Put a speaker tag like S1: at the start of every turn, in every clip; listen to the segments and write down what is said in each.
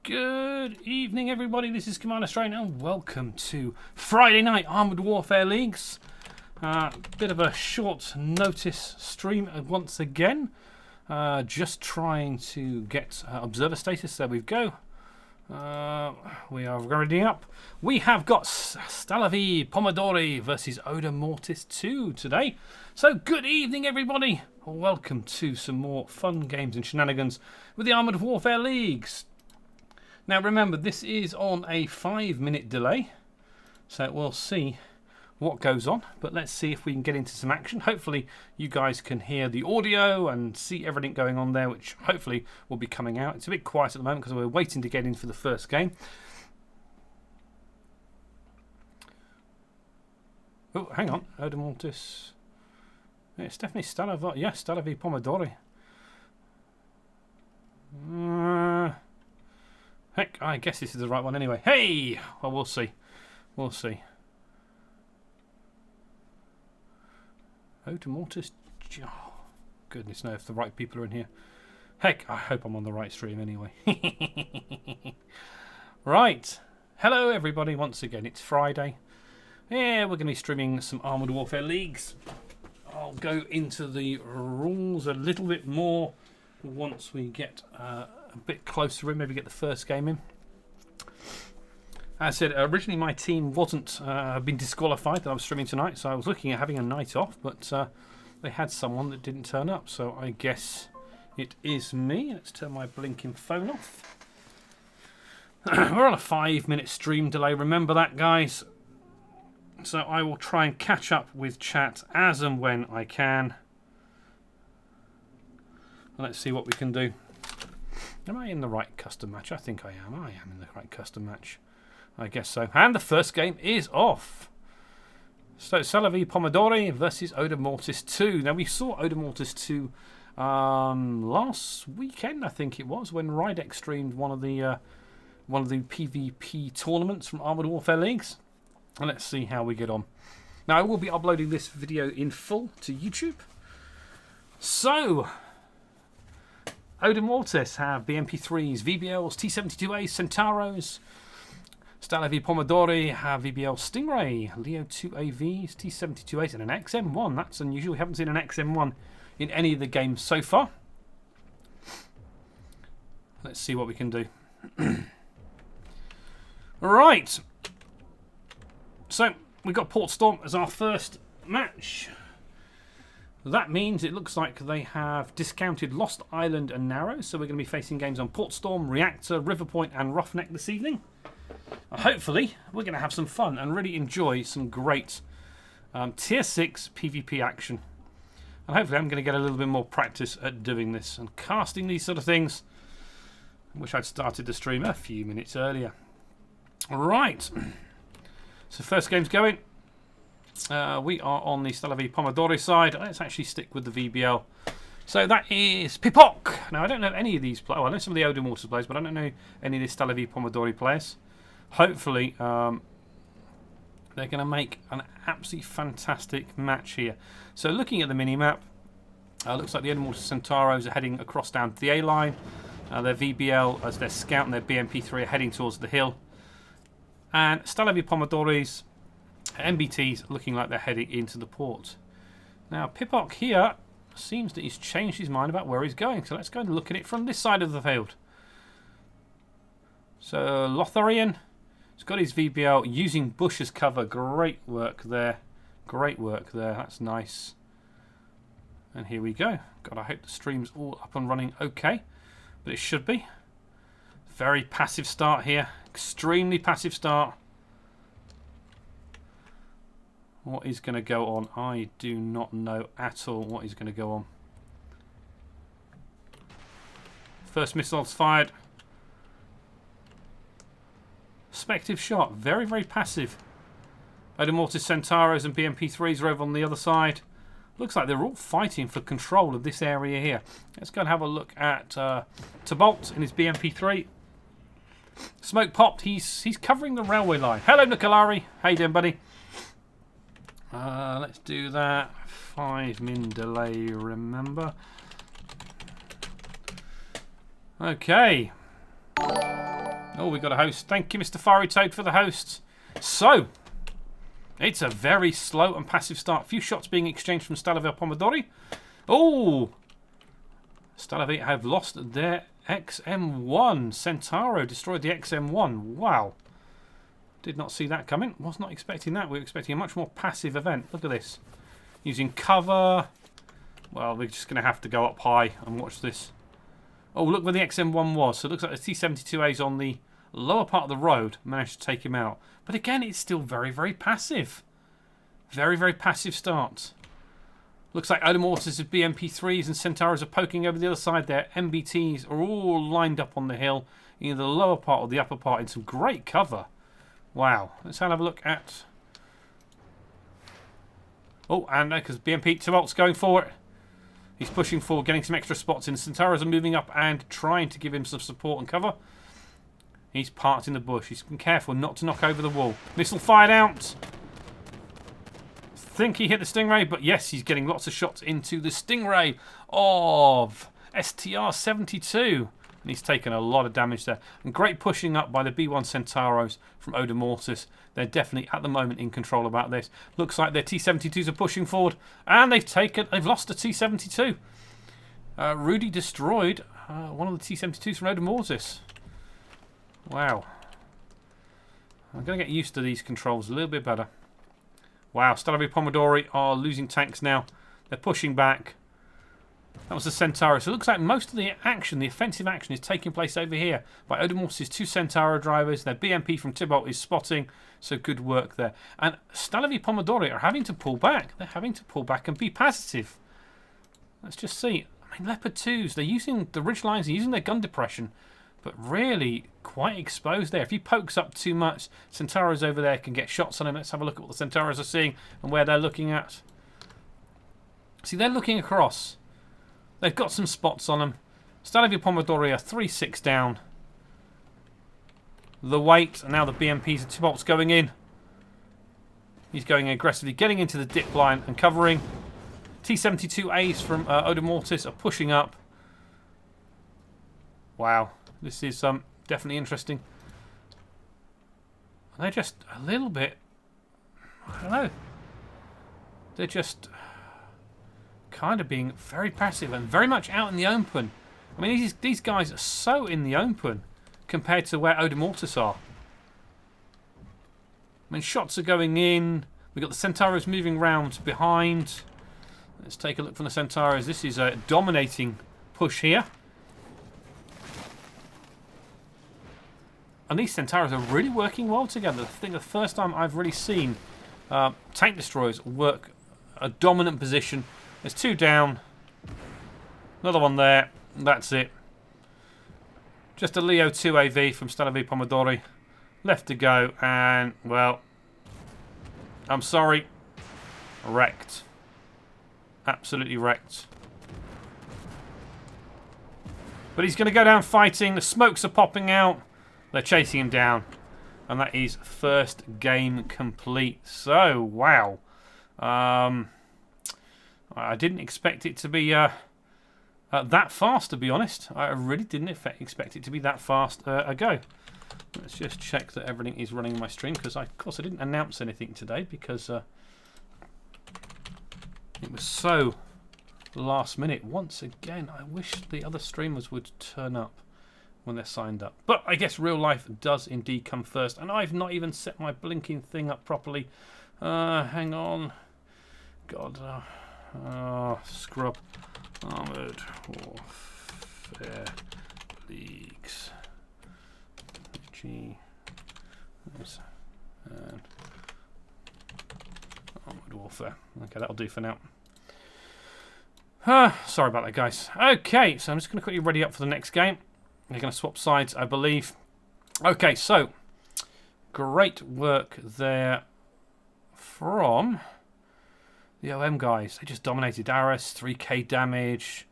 S1: Good evening, everybody. This is Commander Strain, and welcome to Friday Night Armoured Warfare Leagues. Bit of a short notice stream once again. Just trying to get observer status. There we go. We are ready up. We have got Stalowe Poidory versus OM2 today. So good evening, everybody. Welcome to some more fun games and shenanigans with the Armoured Warfare Leagues. Now remember, this is on a 5-minute delay, so we'll see what goes on, but let's see if we can get into some action. Hopefully you guys can hear the audio and see everything going on there, which hopefully will be coming out. It's a bit quiet at the moment because we're waiting to get in for the first game. Oh, hang on, OM2. Yeah, it's definitely Stalowe. Yeah, Stalowe Poidory. Heck, I guess this is the right one anyway. Hey! Well, we'll see. We'll see. OM2. Oh, goodness knows if the right people are in here. Heck, I hope I'm on the right stream anyway. Right. Hello, everybody. Once again, it's Friday. Yeah, we're going to be streaming some Armoured Warfare Leagues. I'll go into the rules a little bit more once we get a bit closer in, maybe get the first game in. As I said, originally my team wasn't been disqualified that I was streaming tonight, so I was looking at having a night off, but they had someone that didn't turn up, so I guess it is me. Let's turn my blinking phone off. We're on a 5-minute stream delay, remember that, guys. So I will try and catch up with chat as and when I can. Let's see what we can do. Am I in the right custom match? I think I am. I am in the right custom match. I guess so. And the first game is off. So Stalowe Poidory versus OM2. Now we saw OM2 last weekend, I think it was, when Rydex streamed one of the PvP tournaments from Armoured Warfare Leagues. And let's see how we get on. Now I will be uploading this video in full to YouTube. So OM2 have BMP3s, VBLs, T-72As, Centauros. Stalowe Poidory have VBL Stingray, Leo 2AVs, T-72As, and an XM1. That's unusual. We haven't seen an XM1 in any of the games so far. Let's see what we can do. Right. So we've got Port Storm as our first match. That means it looks like they have discounted Lost Island and Narrow, so we're going to be facing games on Port Storm, Reactor, River Point and Roughneck this evening. Hopefully we're going to have some fun and really enjoy some great Tier 6 PvP action. And hopefully I'm going to get a little bit more practice at doing this and casting these sort of things. I wish I'd started the stream a few minutes earlier. Right. So first game's going. We are on the Stalowe Poidory side. Let's actually stick with the VBL. So that is Pipok. Now I don't know any of these players. Well, I know some of the OM2 players, but I don't know any of the Stalowe Poidory players. Hopefully they're going to make an absolutely fantastic match here. So looking at the mini-map, looks like the OM2 Centauros are heading across down to the A line. Their VBL, as their scout and their BMP3 are heading towards the hill. And Stalowe Poidory's MBTs looking like they're heading into the port. Now Pipok here seems that he's changed his mind about where he's going. So let's go and look at it from this side of the field. So Lotharian has got his VBL using bush as cover. Great work there. Great work there. That's nice. And here we go. God, I hope the stream's all up and running okay. But it should be. Very passive start here. Extremely passive start. What is going to go on? I do not know at all what is going to go on. First missile's fired. Spective shot. Very, very passive. OM2 Centauros and BMP3s are over on the other side. Looks like they're all fighting for control of this area here. Let's go and have a look at Tabolt in his BMP3. Smoke popped. He's covering the railway line. Hello, Nicolari. How you doing, buddy? Let's do that. 5-min delay, remember. Okay. Oh, we got a host. Thank you, Mr. Fiery Toad, for the host. So, it's a very slow and passive start. A few shots being exchanged from Stalowe Poidory. Oh! Stalowe have lost their XM1. Centauro destroyed the XM1. Wow. Did not see that coming. Was not expecting that. We were expecting a much more passive event. Look at this. Using cover. Well, we're just going to have to go up high and watch this. Oh, look where the XM1 was. So it looks like the T-72A's on the lower part of the road. Managed to take him out. But again, it's still very, very passive. Very, very passive start. Looks like OM2's BMP3s and Centauros are poking over the other side there. MBTs are all lined up on the hill. Either the lower part or the upper part in some great cover. Wow. Let's have a look at... Oh, and because BMP 2-volt's going for it. He's pushing forward, getting some extra spots in. Centauros are moving up and trying to give him some support and cover. He's parked in the bush. He's been careful not to knock over the wall. Missile fired out. Think he hit the Stingray, but yes, he's getting lots of shots into the Stingray of STR-72. And he's taken a lot of damage there. And great pushing up by the B-1 Centauros from OM2. They're definitely, at the moment, in control about this. Looks like their T-72s are pushing forward. And they've lost a T-72. Rudy destroyed one of the T-72s from OM2. Wow. I'm going to get used to these controls a little bit better. Wow, Stalowe Poidory are losing tanks now. They're pushing back. That was the Centauro. So it looks like most of the action, the offensive action, is taking place over here by OM2's 2 Centauro drivers. Their BMP from Tybalt is spotting. So good work there. And Stalowe Poidory are having to pull back. They're having to pull back and be passive. Let's just see. I mean, Leopard 2s, they're using the ridge lines, they're using their gun depression. But really quite exposed there. If he pokes up too much, Centauros over there can get shots on him. Let's have a look at what the Centauros are seeing and where they're looking at. See, they're looking across. They've got some spots on them. Stalowe Poidory are 3-6 down. The weight, and now the BMPs and Tybalt's going in. He's going aggressively, getting into the dip line and covering. T-72As from OM2 are pushing up. Wow. This is definitely interesting. They're just a little bit... I don't know. They're just kind of being very passive and very much out in the open. I mean, these guys are so in the open compared to where OM2 are. I mean, shots are going in. We've got the Centauros moving round behind. Let's take a look from the Centauros. This is a dominating push here. And these Centauros are really working well together. I think the first time I've really seen tank destroyers work a dominant position. There's 2 down. Another one there. That's it. Just a Leo 2 AV from Stalowe Poidory. Left to go. And, well, I'm sorry. Wrecked. Absolutely wrecked. But he's going to go down fighting. The smokes are popping out. They're chasing him down. And that is first game complete. So, wow. I didn't expect it to be that fast, to be honest. I really didn't expect it to be that fast a go. Let's just check that everything is running on my stream. Because, of course, I didn't announce anything today. Because it was so last minute. Once again, I wish the other streamers would turn up when they're signed up. But I guess real life does indeed come first. And I've not even set my blinking thing up properly. Hang on. God. Scrub. Armoured Warfare Leagues. G. And Armoured Warfare. Okay, that'll do for now. Sorry about that, guys. Okay, so I'm just going to quickly ready up for the next game. They're going to swap sides, I believe. Okay, so great work there from the OM guys. They just dominated. Aris, 3k damage.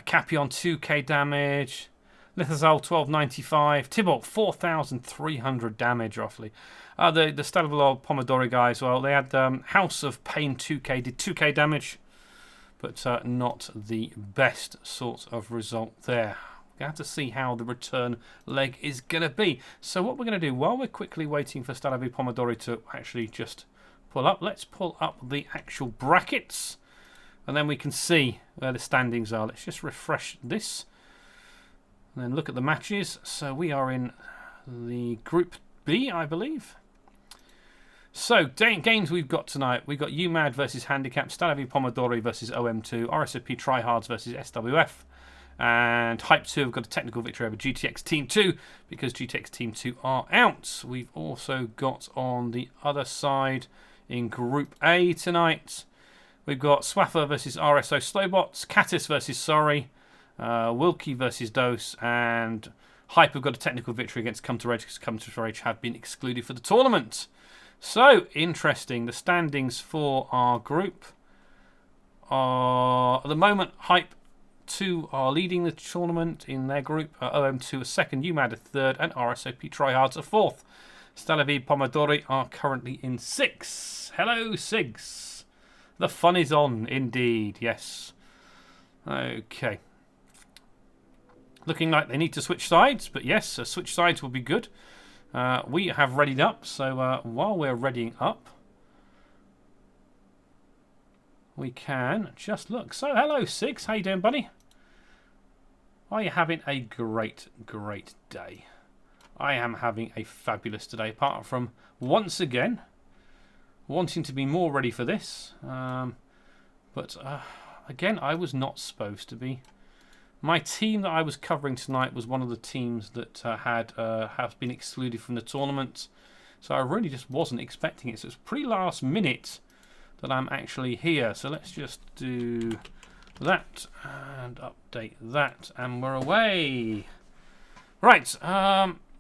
S1: Capion, 2k damage. Lithazol, 1295. Tybalt, 4,300 damage, roughly. The Stalowe Poidory guys, well, they had House of Pain 2k, did 2k damage. But not the best sort of result there. We have to see how the return leg is going to be. So what we're going to do, while we're quickly waiting for Stalowe Poidory to actually just pull up, let's pull up the actual brackets. And then we can see where the standings are. Let's just refresh this. And then look at the matches. So we are in the Group B, I believe. So, games we've got tonight. We've got UMAD versus Handicap, Stalowe Poidory versus OM2, RSOP Tryhards versus SWF. And Hype 2 have got a technical victory over GTX Team 2 because GTX Team 2 are out. We've also got on the other side in Group A tonight. We've got Swaffer versus RSO Slowbots, Catus versus Sorry, Wilkie versus Dose, and Hype have got a technical victory against Come to Rage because Come to Rage have been excluded for the tournament. So, interesting. The standings for our group are, at the moment, Hype 2 are leading the tournament in their group, OM2 a second, UMAD a third, and RSOP Tryhards a fourth. Stalowe Poidory are currently in 6. Hello, Sigs. The fun is on, indeed, yes. Okay. Looking like they need to switch sides, but yes, switch sides will be good. We have readied up, so while we're readying up, we can just look. So, hello, Sigs. How you doing, buddy? Are you having a great, great day? I am having a fabulous day, apart from, once again, wanting to be more ready for this. But again, I was not supposed to be. My team that I was covering tonight was one of the teams that have been excluded from the tournament. So I really just wasn't expecting it. So it's pretty last minute that I'm actually here. So let's just do that and update that, and we're away. Right,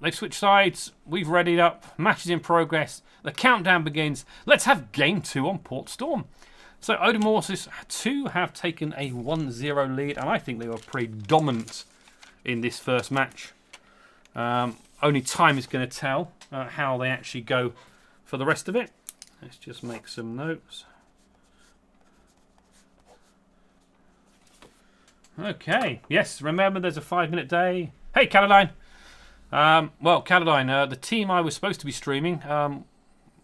S1: they've switched sides. We've readied up. Match is in progress. The countdown begins. Let's have game 2 on Port Storm. So Odomortis 2 have taken a 1-0 lead, and I think they were pretty dominant in this first match. Only time is going to tell how they actually go for the rest of it. Let's just make some notes. Okay, yes, remember there's a 5-minute day. Hey, Caroline. Well, Caroline, the team I was supposed to be streaming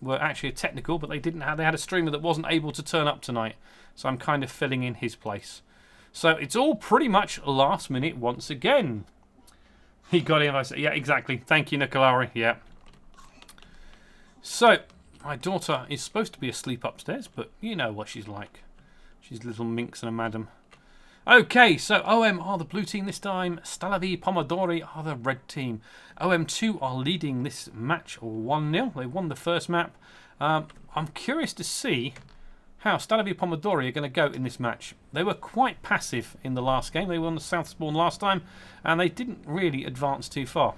S1: were actually a technical, but they had a streamer that wasn't able to turn up tonight, so I'm kind of filling in his place. So it's all pretty much last minute once again. He got in. I said, yeah, exactly. Thank you, Nicolari. Yeah. So my daughter is supposed to be asleep upstairs, but you know what she's like. She's a little minx and a madam. Okay, so OM are the blue team this time. Stalowe Poidory are the red team. OM2 are leading this match 1-0. They won the first map. I'm curious to see how Stalowe Poidory are going to go in this match. They were quite passive in the last game. They won the South Spawn last time, and they didn't really advance too far.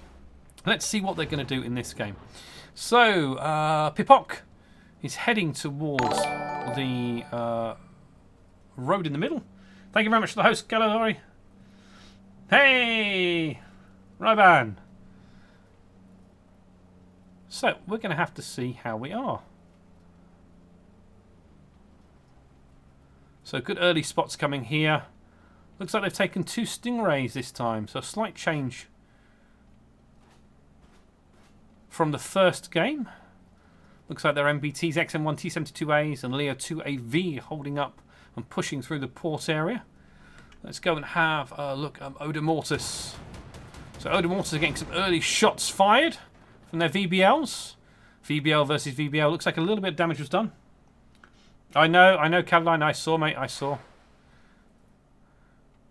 S1: Let's see what they're going to do in this game. So, Pipok is heading towards the road in the middle. Thank you very much to the host, Galadori. Hey! Ryban. So, we're going to have to see how we are. So, good early spots coming here. Looks like they've taken 2 Stingrays this time. So, a slight change from the first game. Looks like they're MBTs, XM1 T72As and Leo 2AV holding up and pushing through the port area. Let's go and have a look at Odomortis. So Odomortis are getting some early shots fired from their VBLs. VBL versus VBL. Looks like a little bit of damage was done. I know, Caroline. I saw, mate. I saw.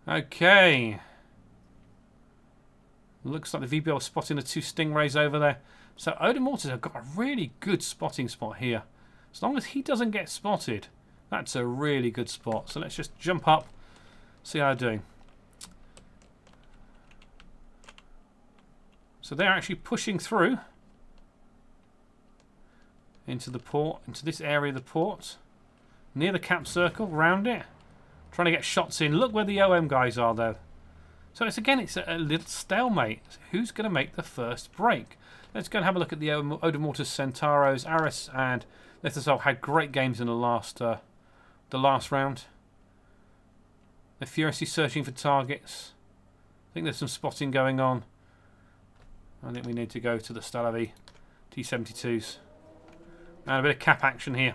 S1: Okay. Looks like the VBL is spotting the 2 Stingrays over there. So Odomortis have got a really good spotting spot here. As long as he doesn't get spotted, that's a really good spot. So let's just jump up, see how they're doing. So they're actually pushing through into the port, into this area of the port, near the cap circle, round it, trying to get shots in. Look where the OM guys are, though. So it's a little stalemate. Who's going to make the first break? Let's go and have a look at the Odomortis Centauros. Aris and Lethasol had great games in the last round. They're furiously searching for targets. think there's some spotting going on. I think we need to go to the Stalowe T72s. And a bit of cap action here.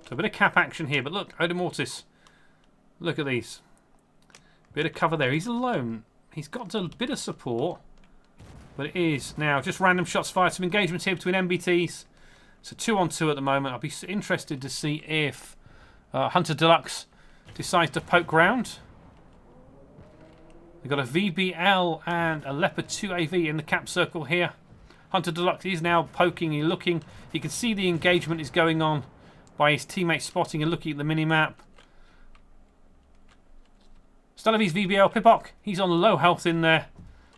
S1: So a bit of cap action here. But look, Odomortis. Look at these. Bit of cover there. He's alone. He's got a bit of support. But it is now just random shots fired. Some engagements here between MBTs. So 2-on-2 at the moment. I'll be interested to see if Hunter Deluxe decides to poke ground. They've got a VBL and a Leopard 2AV in the cap circle here. Hunter Deluxe is now poking and looking. You can see the engagement is going on by his teammates spotting and looking at the mini-map. Stalowe's VBL, Pipok, he's on low health in there.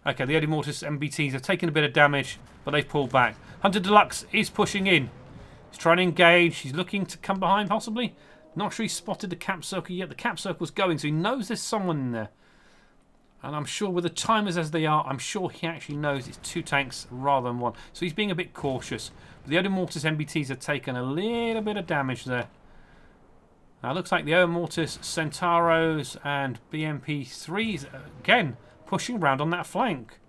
S1: Okay, the Odomortis MBTs have taken a bit of damage, but they've pulled back. Hunter Deluxe is pushing in. He's trying to engage. He's looking to come behind, possibly. Not sure he's spotted the cap circle yet. The cap circle's going, so he knows there's someone in there. And I'm sure with the timers as they are, I'm sure he actually knows it's 2 tanks rather than 1. So he's being a bit cautious. But the Odomortis MBTs have taken a little bit of damage there. Now it looks like the Odomortis Centauros and BMP3s, again, pushing around on that flank.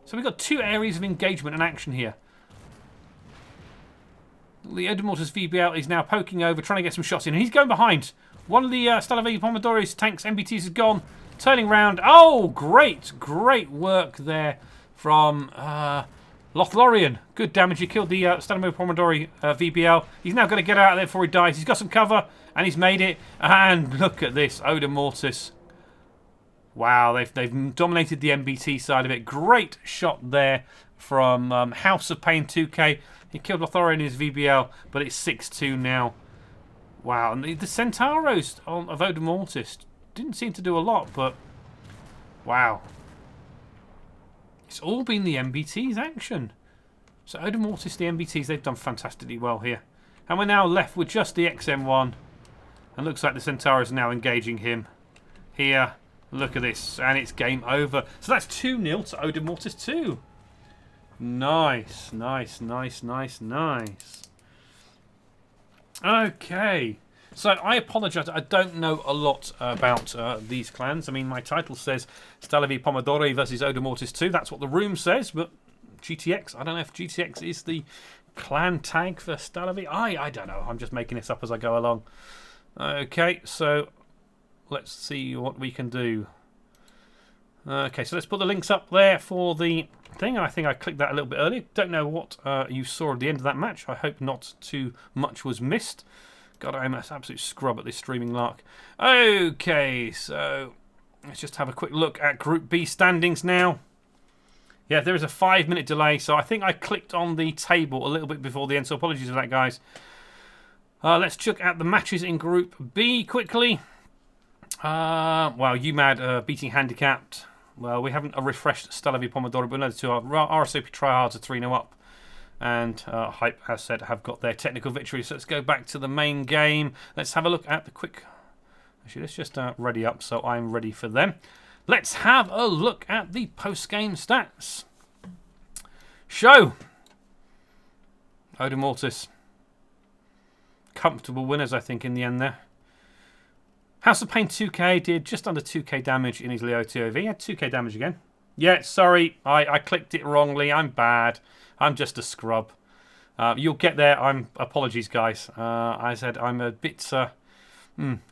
S1: So we've got 2 areas of engagement and action here. The Odomortis VBL is now poking over, trying to get some shots in. And he's going behind. One of the Stalowe Poidory's tanks, MBTs, is gone. Turning round. Oh, great work there from Lothlorien. Good damage. He killed the Stalowe Poidory VBL. He's now going to get out of there before he dies. He's got some cover, and he's made it. And look at this, Odomortis. Wow, they've dominated the MBT side of it. Great shot there from House of Pain 2K. He killed Lothlorien in his VBL, but it's 6-2 now. Wow, and the Centauros of Odomortis didn't seem to do a lot, but wow. It's all been the MBT's action. So Odomortis, the MBTs, they've done fantastically well here. And we're now left with just the XM1. And looks like the Centauros are now engaging him. Here, look at this. And it's game over. So that's 2-0 to Odomortis 2. Nice, nice, nice, nice, nice. Okay. So I apologise. I don't know a lot about these clans. I mean, my title says Stalowe Poidory versus Odomortis 2. That's what the room says. But GTX, I don't know if GTX is the clan tag for Stalowe. I don't know. I'm just making this up as I go along. Okay, so let's see what we can do. Okay, so let's put the links up there for the thing. I think I clicked that a little bit earlier. Don't know what you saw at the end of that match. I hope not too much was missed. God, I'm an absolute scrub at this streaming lark. Okay, so let's just have a quick look at Group B standings now. Yeah, there is a 5-minute delay, so I think I clicked on the table a little bit before the end, so apologies for that, guys. Let's look at the matches in Group B quickly. Well, UMAD beating Handicapped. Well, we haven't refreshed Stalowe Poidory, but another 2 are RSOP Tryhards are 3-0 up. And Hype, as said, have got their technical victory. So let's go back to the main game. Let's have a look at the quick... Actually, let's just ready up so I'm ready for them. Let's have a look at the post-game stats. Show. Odomortis. Comfortable winners, I think, in the end there. House of Pain 2K did just under 2k damage in his Leo TOV. He had 2k damage again. Yeah, sorry, I clicked it wrongly. I'm bad. I'm just a scrub. You'll get there. Apologies, guys. I said I'm a bit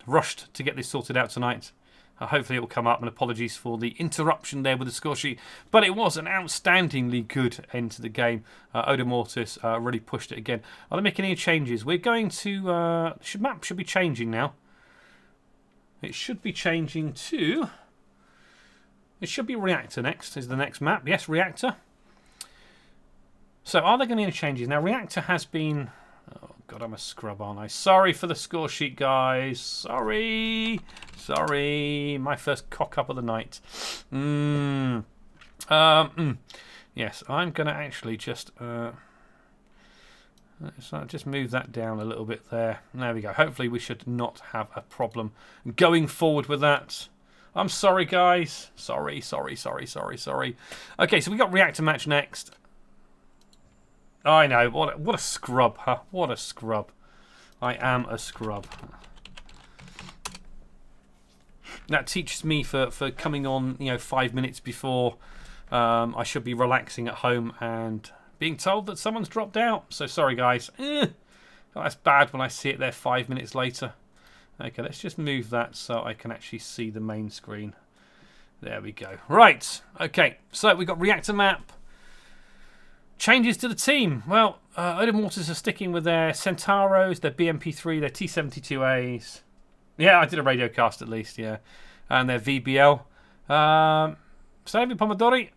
S1: rushed to get this sorted out tonight. Hopefully it will come up, and apologies for the interruption there with the score sheet. But it was an outstandingly good end to the game. Odomortis really pushed it again. Are they making any changes? We're going to... map should be changing now. It should be changing to... It should be Reactor next, is the next map. Yes, Reactor. So, are there going to be any changes? Now, Reactor has been... Oh, God, I'm a scrub, aren't I? Sorry for the score sheet, guys. Sorry. Sorry. My first cock-up of the night. Yes, I'm going to actually just... let's just move that down a little bit there. There we go. Hopefully, we should not have a problem going forward with that. I'm sorry, guys. Sorry. Okay, so we got Reactor match next. I know. What a scrub, huh? What a scrub. I am a scrub. That teaches me for coming on, 5 minutes before I should be relaxing at home and being told that someone's dropped out. So sorry, guys. That's bad when I see it there 5 minutes later. Okay, let's just move that so I can actually see the main screen. There we go. Right. Okay, so we've got reactor map. Changes to the team. Well, Odin Waters are sticking with their Centauros, their BMP3, their T-72As. Yeah, I did a radio cast at least, yeah. And their VBL. Stalowe Poidory,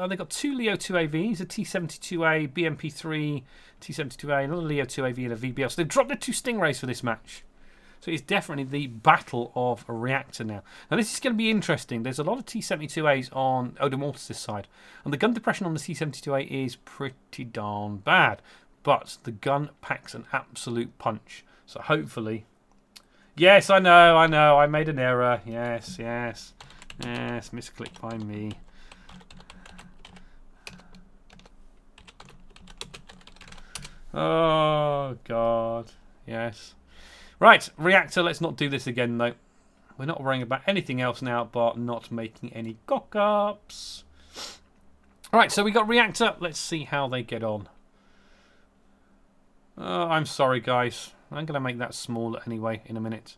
S1: they've got 2 Leo 2AVs, a T-72A, BMP3, T-72A, another Leo 2AV and a VBL. So they've dropped their 2 Stingrays for this match. So it's definitely the battle of a reactor now. Now this is going to be interesting. There's a lot of T-72As on Odin Waters' side. And the gun depression on the T-72A is pretty darn bad. But the gun packs an absolute punch. So hopefully... Yes, I know. I made an error. Yes. Misclick by me. Oh, God. Yes. Right, reactor. Let's not do this again, though. We're not worrying about anything else now, but not making any cock-ups. Right, so we got reactor. Let's see how they get on. Oh, I'm sorry, guys. I'm going to make that smaller anyway in a minute.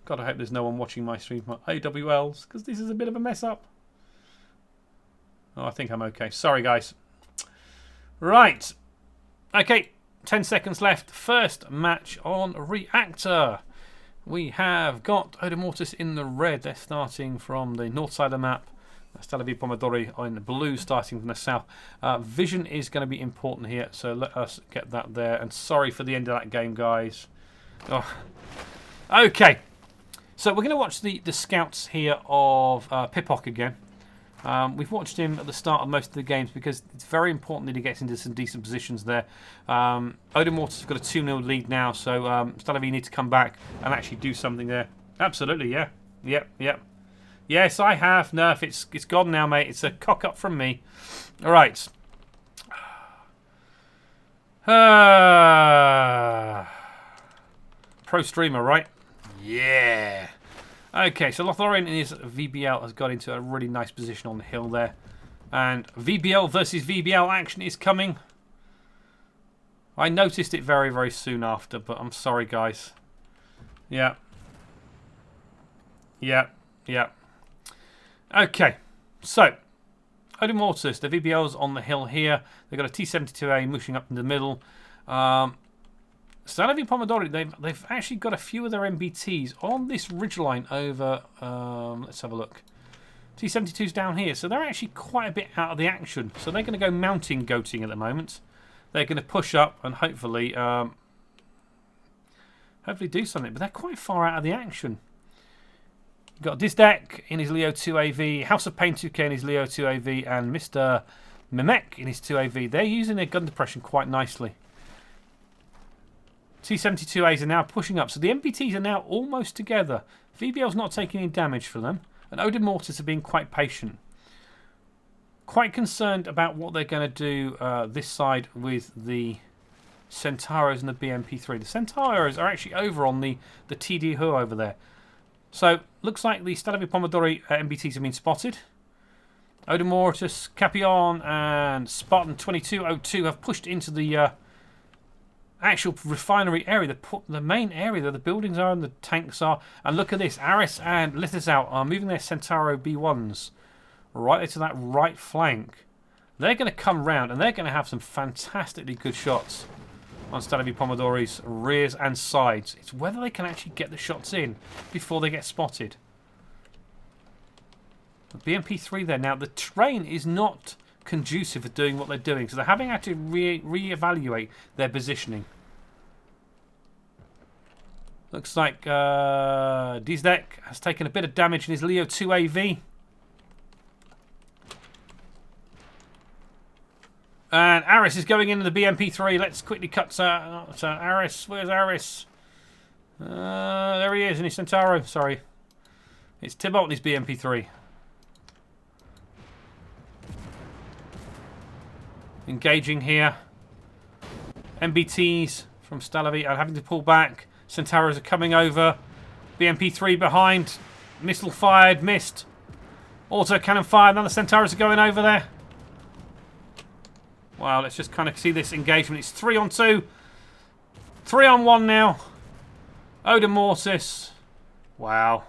S1: God, I hope there's no one watching my stream for AWLs, because this is a bit of a mess up. Oh, I think I'm okay. Sorry, guys. Right. Okay, 10 seconds left. First match on reactor. We have got Odin Waters in the red. They're starting from the north side of the map. Stalowe Poidory in blue, starting from the south. Vision is going to be important here, so let us get that there. And sorry for the end of that game, guys. Oh. Okay, so we're going to watch the scouts here of Pipok again. We've watched him at the start of most of the games because it's very important that he gets into some decent positions there. Odin Waters have got a 2-0 lead now, so Stalowe needs to come back and actually do something there. Absolutely, yeah. Yep. Yes, I have. Nerf, it's gone now, mate. It's a cock-up from me. All right. Pro streamer, right? Yeah. Okay, so Lotharian in his VBL has got into a really nice position on the hill there. And VBL versus VBL action is coming. I noticed it very, very soon after, but I'm sorry, guys. Yeah. Okay, so Odin Waters, the VBL's on the hill here. They've got a T-72A mushing up in the middle. Stalowe Poidory, they've actually got a few of their MBTs on this ridgeline over. Let's have a look. T-72's down here, so they're actually quite a bit out of the action. So they're going to go mountain goating at the moment. They're going to push up and hopefully do something, but they're quite far out of the action. Got Dizdek in his Leo 2AV, House of Pain 2K in his Leo 2AV, and Mr. Memek in his 2AV. They're using their gun depression quite nicely. T-72As are now pushing up, so the MBTs are now almost together. VBL's not taking any damage for them, and Odin Waters are being quite patient. Quite concerned about what they're going to do this side with the Centauros and the BMP3. The Centauros are actually over on the TD Hu over there. So, looks like the Stalowe Poidory MBTs have been spotted. Odin Waters, Capion, and Spartan 2202 have pushed into the actual refinery area, the main area where the buildings are and the tanks are. And look at this, Aris and Lithizal are moving their Centauro B1s right into that right flank. They're going to come round and they're going to have some fantastically good shots on Stalowe Poidory's rears and sides. It's whether they can actually get the shots in before they get spotted. The BMP3 there. Now, the terrain is not conducive for doing what they're doing, so they're having to re-evaluate their positioning. Looks like Dizdek has taken a bit of damage in his Leo 2AV. And Aris is going into the BMP3. Let's quickly cut to Aris. Where's Aris? There he is in his Centauro. Sorry. It's Tybalt and his BMP3. Engaging here. MBTs from Stalowe are having to pull back. Centauros are coming over. BMP3 behind. Missile fired, missed. Auto cannon fired. Now the Centauros are going over there. Wow, let's just kind of see this engagement. It's 3 on 2. 3 on 1 now. Oda Mortis. Wow.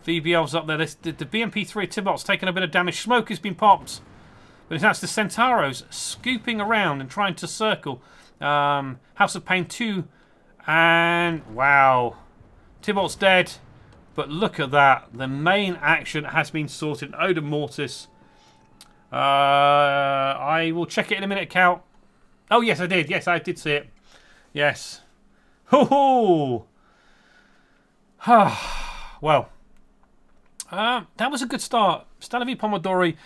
S1: VBL's up there. The BMP3 Tibot's taken a bit of damage. Smoke has been popped. But it's now the Centauros scooping around and trying to circle. House of Pain 2. And wow. Tibot's dead. But look at that. The main action has been sorted. Oda Mortis. I will check it in a minute, Cal. Oh, yes, I did. Yes, I did see it. Yes. Ho-ho! Well, that was a good start. Stalowe Poidory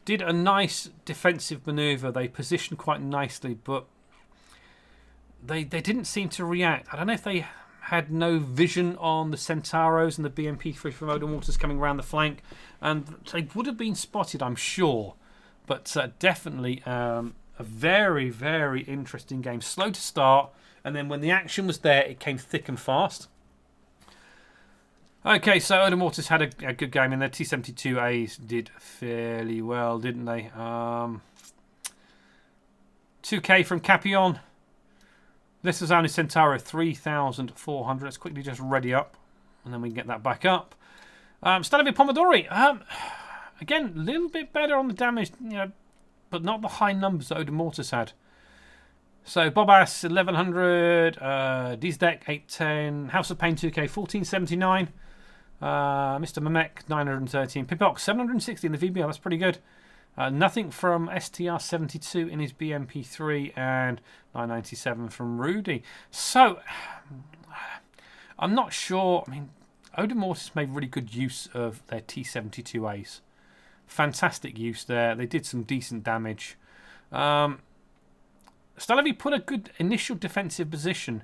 S1: did a nice defensive manoeuvre. They positioned quite nicely, but they didn't seem to react. I don't know if they had no vision on the Centauros and the BMP3 from Oda Mortis coming around the flank, and they would have been spotted, I'm sure. But definitely a very, very interesting game. Slow to start, and then when the action was there, it came thick and fast. Okay, so Oda Mortis had a good game, and their T-72As did fairly well, didn't they? 2K from Capion. This is only Centauro 3,400. Let's quickly just ready up, and then we can get that back up. Stalowe Poidory. Again, a little bit better on the damage, but not the high numbers that Oda Mortis had. So Bobas 1100, Dizdek 810, House of Pain 2K 1479, Mr. Mamek 913, Pipox 760 in the VBL. That's pretty good. Nothing from STR72 in his BMP3 and 997 from Rudy. So, I'm not sure. I mean, Oda Mortis made really good use of their T-72As. Fantastic use there. They did some decent damage. Stalowe put a good initial defensive position,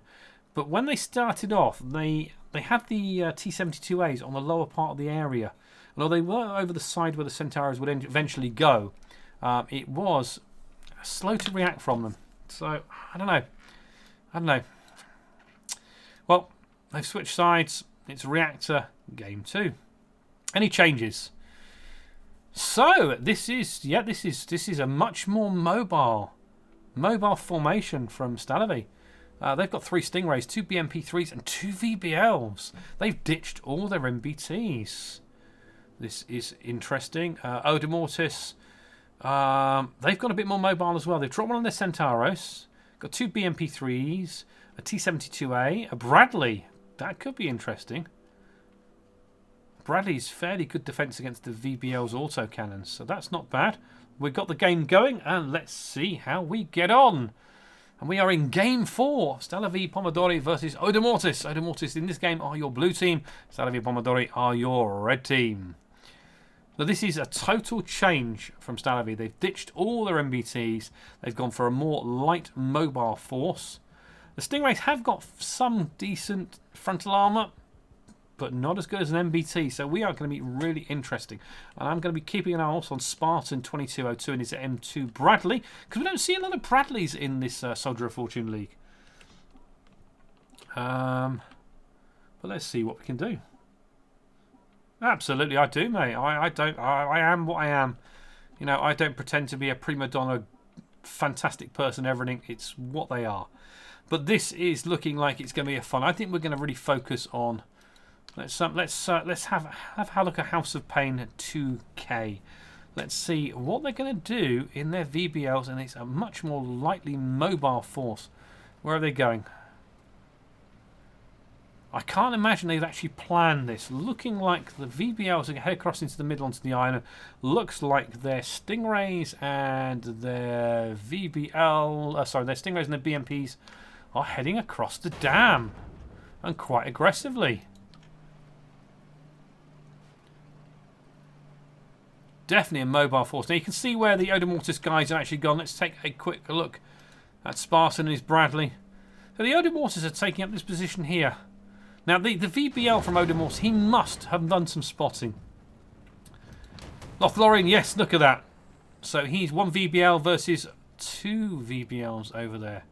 S1: but when they started off, they had the T-72As on the lower part of the area. And although they were over the side where the Centauros would eventually go, it was slow to react from them. So, I don't know. Well, they've switched sides. It's reactor game 2. Any changes? So, this is a much more mobile formation from Stalowe. They've got 3 Stingrays, 2 BMP3s, and 2 VBLs. They've ditched all their MBTs. This is interesting. Oda Mortis, they've got a bit more mobile as well. They've dropped one on their Centauros. Got 2 BMP3s, a T-72A, a Bradley. That could be interesting. Bradley's fairly good defence against the VBL's autocannons, so that's not bad. We've got the game going, and let's see how we get on. And we are in game 4. Stalowe Poidory versus Oda Mortis. Oda Mortis in this game are your blue team. Stalowe Poidory are your red team. So this is a total change from Stalowe. They've ditched all their MBTs. They've gone for a more light mobile force. The Stingrays have got some decent frontal armour, but not as good as an MBT. So we are going to be really interesting. And I'm going to be keeping an eye also on Spartan 2202 and his M2 Bradley, because we don't see a lot of Bradleys in this Soldier of Fortune League. But let's see what we can do. Absolutely, I do, mate. I am what I am. I don't pretend to be a prima donna, fantastic person, everything. It's what they are. But this is looking like it's going to be a fun. I think we're going to really focus on. Let's have a look at House of Pain 2K. Let's see what they're going to do in their VBLs, and it's a much more lightly mobile force. Where are they going? I can't imagine they've actually planned this. Looking like the VBLs are going to head across into the middle onto the island. Looks like their Stingrays and their VBL, their Stingrays and their BMPs are heading across the dam, and quite aggressively. Definitely a mobile force. Now you can see where the Oda Mortis guys have actually gone. Let's take a quick look at Spartan and his Bradley. So the Oda Mortis are taking up this position here. Now the VBL from Oda Mortis, he must have done some spotting. Lothlorien, yes, look at that. So he's 1 VBL versus 2 VBLs over there.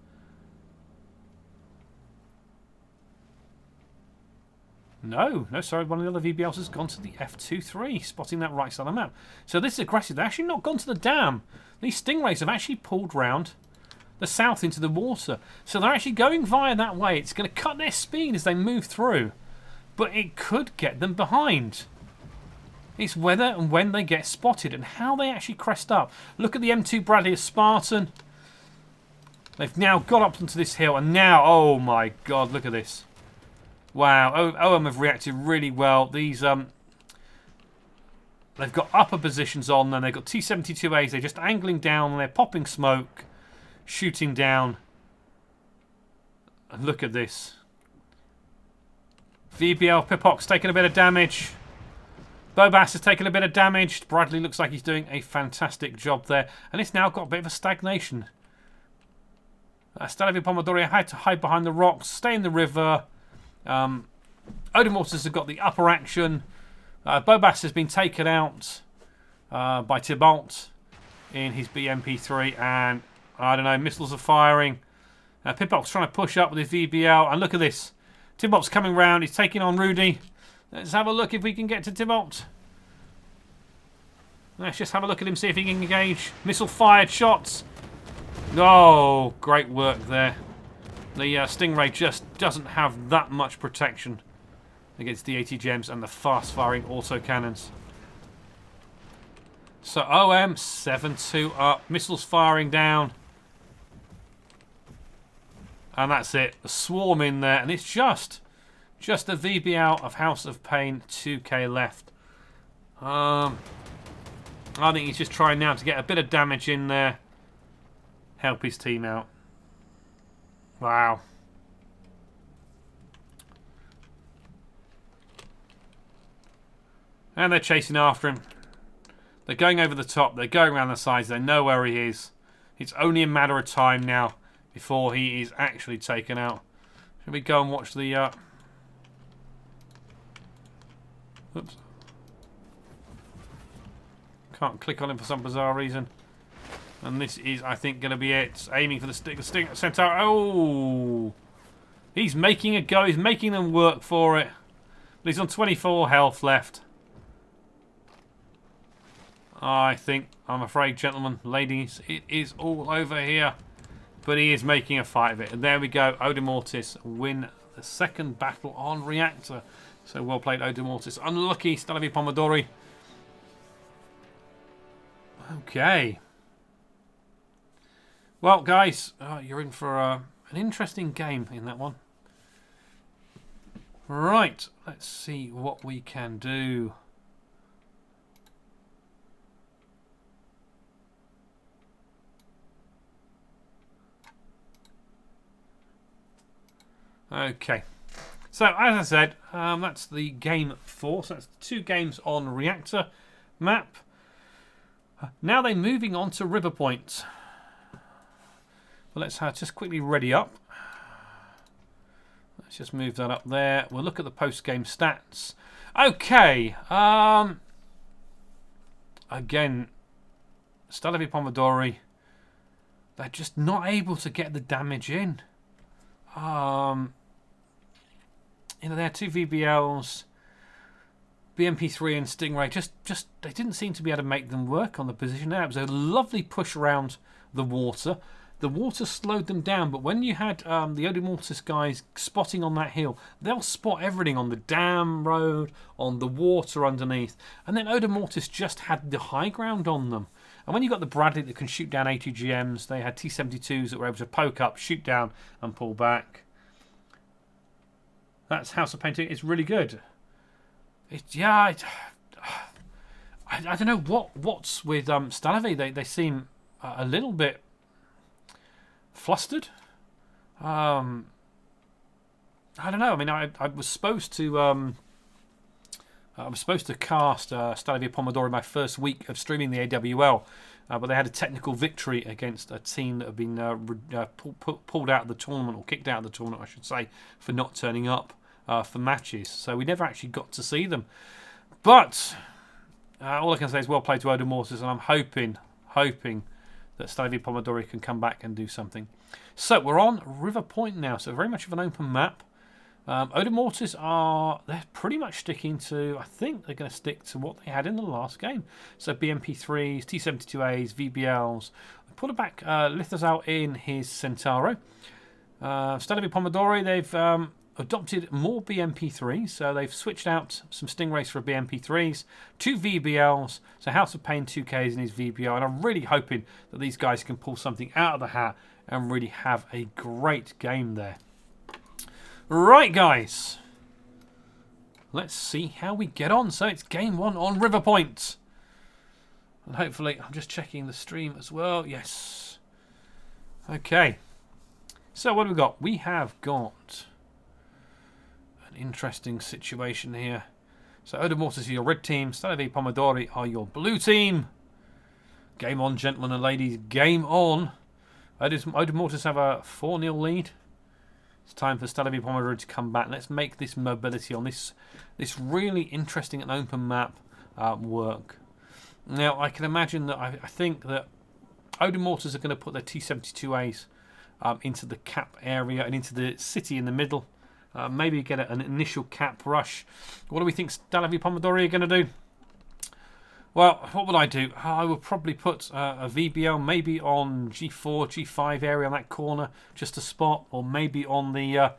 S1: No, sorry, one of the other VBLs has gone to the F23, spotting that right side of the map. So this is aggressive. They've actually not gone to the dam. These Stingrays have actually pulled round the south into the water. So they're actually going via that way. It's going to cut their speed as they move through. But it could get them behind. It's whether and when they get spotted and how they actually crest up. Look at the M2 Bradley Spartan. They've now got up onto this hill and now, oh my god, look at this. Wow, OM have reacted really well. These, they've got upper positions on them. They've got T-72As. They're just angling down and they're popping smoke, shooting down. And look at this. VBL Pipock's taking a bit of damage. Bobas has taken a bit of damage. Bradley looks like he's doing a fantastic job there. And it's now got a bit of a stagnation. Stalowe Poidory had to hide behind the rocks, stay in the river. Odemortis has got the upper action. Bobas has been taken out by Thibault in his BMP3, and I don't know, missiles are firing. Pipock's trying to push up with his VBL, and look at this. Thibault's coming round, he's taking on Rudy. Let's have a look if we can get to Thibault. Let's just have a look at him, see if he can engage. Missile fired shots. Oh, great work there. The Stingray just doesn't have that much protection against the ATGMs and the fast-firing autocannons. So OM 7-2 up, missiles firing down, and that's it. The swarm in there, and it's just a VBL of House of Pain, 2k left. I think he's just trying now to get a bit of damage in there, help his team out. Wow. And they're chasing after him. They're going over the top. They're going around the sides. They know where he is. It's only a matter of time now before he is actually taken out. Shall we go and watch the... Oops. Can't click on him for some bizarre reason. And this is, I think, going to be it. Aiming for the stick centaur. Oh! He's making a go. He's making them work for it. But he's on 24 health left. I think, I'm afraid, gentlemen, ladies, it is all over here. But he is making a fight of it. And there we go. Odemortis win the second battle on reactor. So well played, Odemortis. Unlucky, Stalowe Poidory. Okay. Well, guys, you're in for an interesting game in that one. Right, let's see what we can do. Okay. So, as I said, that's the game 4. So that's 2 games on reactor map. Now they're moving on to River Point. Well, let's just quickly ready up. Let's just move that up there. We'll look at the post-game stats. Okay. Again, Stalowe Poidory, they're just not able to get the damage in. You know, they had 2 VBLs, BMP3 and Stingray. Just they didn't seem to be able to make them work on the position there. It was a lovely push around the water. The water slowed them down, but when you had the Odemortis guys spotting on that hill, they'll spot everything on the dam road, on the water underneath. And then Odemortis just had the high ground on them. And when you've got the Bradley that can shoot down ATGMs, they had T-72s that were able to poke up, shoot down, and pull back. That's House of Painting. It's really good. I don't know what's with Stalowe. They seem a little bit flustered. I don't know. I mean, I was supposed to cast Stalowe Poidory my first week of streaming the AWL, but they had a technical victory against a team that had been pulled out of the tournament, or kicked out of the tournament, I should say, for not turning up for matches. So we never actually got to see them. But all I can say is well played to Odemortis, and I'm hoping that Stalowe Poidory can come back and do something. So we're on River Point now, so very much of an open map. Mortis they're pretty much sticking to, I think they're going to stick to what they had in the last game. So BMP3s, T72As, VBLs. They put it back Lithazal in his Centauro. Stalowe Poidory, they've adopted more BMP3s, so they've switched out some Stingrays for BMP3s, 2 VBLs, so House of Pain 2Ks in his VBL, and I'm really hoping that these guys can pull something out of the hat and really have a great game there. Right, guys, let's see how we get on. So it's game 1 on River Point, and hopefully, I'm just checking the stream as well. Yes. Okay. So what have we got? We have got an interesting situation here. So Mortis is your red team. Stalowe Poidory are your blue team. Game on, gentlemen and ladies. Game on. Mortis have a 4-0 lead. It's time for Stalowe Poidory to come back. Let's make this mobility on this really interesting and open map work. Now, I can imagine that I think that Mortis are going to put their T72As into the cap area and into the city in the middle. Maybe get an initial cap rush. What do we think Stalowe Poidory are going to do? Well, what would I do? I would probably put a VBL maybe on G4, G5 area on that corner just to spot, or maybe on the